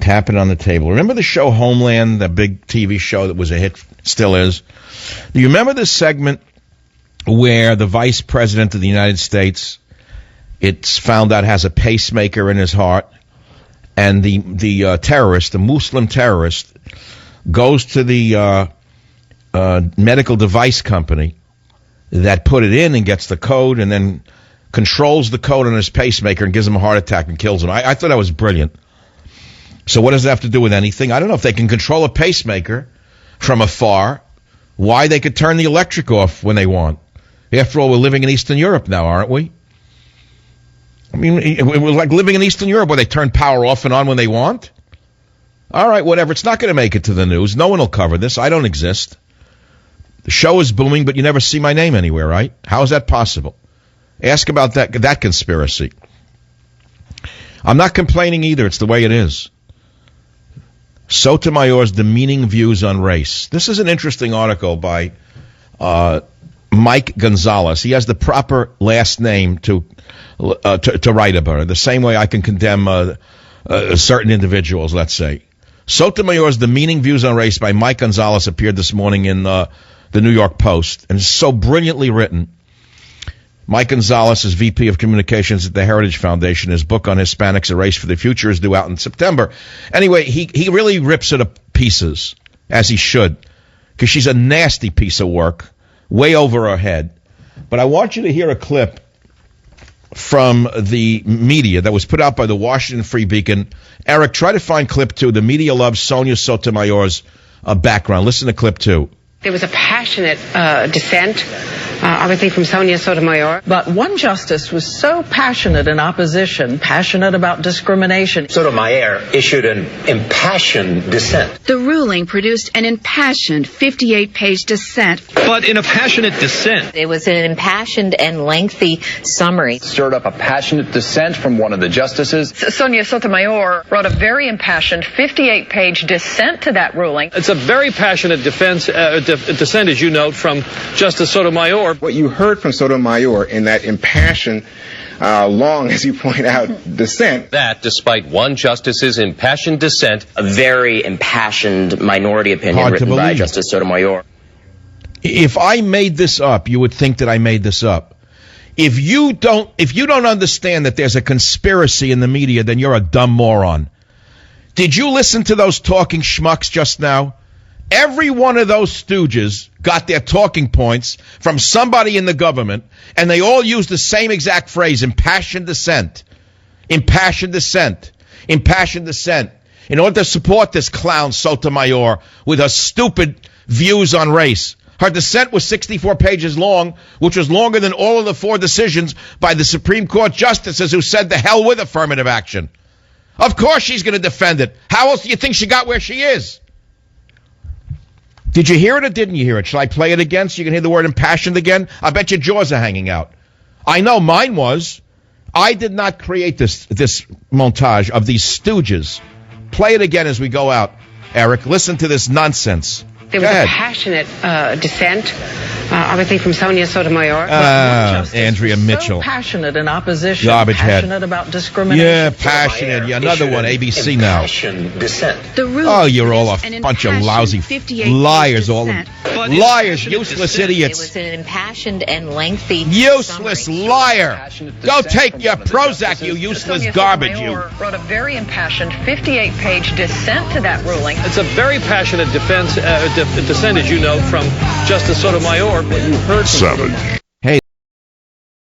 Tapping on the table. Remember the show Homeland, the big TV show that was a hit, still is? Do you remember this segment where the vice president of the United States, it's found out, has a pacemaker in his heart, and the terrorist, the Muslim terrorist, goes to the medical device company that put it in and gets the code and then controls the code on his pacemaker and gives him a heart attack and kills him? I thought that was brilliant. So what does that have to do with anything? I don't know. If they can control a pacemaker from afar, why they could turn the electric off when they want. After all, we're living in Eastern Europe now, aren't we? I mean, we're like living in Eastern Europe where they turn power off and on when they want. All right, whatever. It's not going to make it to the news. No one will cover this. I don't exist. The show is booming, but you never see my name anywhere, right? How is that possible? Ask about that conspiracy. I'm not complaining either. It's the way it is. Sotomayor's demeaning views on race. This is an interesting article by Mike Gonzalez. He has the proper last name to write about it, the same way I can condemn certain individuals, let's say. Sotomayor's demeaning views on race by Mike Gonzalez appeared this morning in the New York Post, and it's so brilliantly written. Mike Gonzalez is VP of Communications at the Heritage Foundation. His book on Hispanics, A Race for the Future, is due out in September. Anyway, he really rips it to pieces, as he should, because she's a nasty piece of work, way over her head. But I want you to hear a clip from the media that was put out by the Washington Free Beacon. Eric, try to find clip 2. The media loves Sonia Sotomayor's background. Listen to clip 2. There was a passionate dissent, obviously from Sonia Sotomayor. But one justice was so passionate in opposition, passionate about discrimination. Sotomayor issued an impassioned dissent. The ruling produced an impassioned 58-page dissent. But in a passionate dissent. It was an impassioned and lengthy summary. Stirred up a passionate dissent from one of the justices. Sonia Sotomayor wrote a very impassioned 58-page dissent to that ruling. It's a very passionate dissent, as you note, from Justice Sotomayor. What you heard from Sotomayor in that impassioned, long, as you point out, dissent. That, despite one justice's impassioned dissent, A very impassioned minority opinion written by Justice Sotomayor. If I made this up, you would think that I made this up. If you don't understand that there's a conspiracy in the media, then you're a dumb moron. Did you listen to those talking schmucks just now? Every one of those stooges got their talking points from somebody in the government, and they all used the same exact phrase, impassioned dissent. Impassioned dissent. Impassioned dissent. In order to support this clown Sotomayor with her stupid views on race. Her dissent was 64 pages long, which was longer than all of the 4 decisions by the Supreme Court justices who said the hell with affirmative action. Of course she's going to defend it. How else do you think she got where she is? Did you hear it or didn't you hear it? Shall I play it again so you can hear the word impassioned again? I bet your jaws are hanging out. I know mine was. I did not create this montage of these stooges. Play it again as we go out, Eric. Listen to this nonsense. There was a passionate dissent, obviously from Sonia Sotomayor. Andrea Mitchell. So passionate in opposition, Garbage passionate head. about discrimination. Yeah, passionate. Yeah, another one, ABC now. Dissent. Oh, you're all a bunch of lousy liars, all of liars, useless idiots. It was an impassioned and lengthy useless summary. Liar. Go take your Prozac, you useless Sonia garbage, Sotomayor wrote a very impassioned 58-page dissent to that ruling. It's a very passionate dissent, as you note, from Justice Sotomayor. Savage.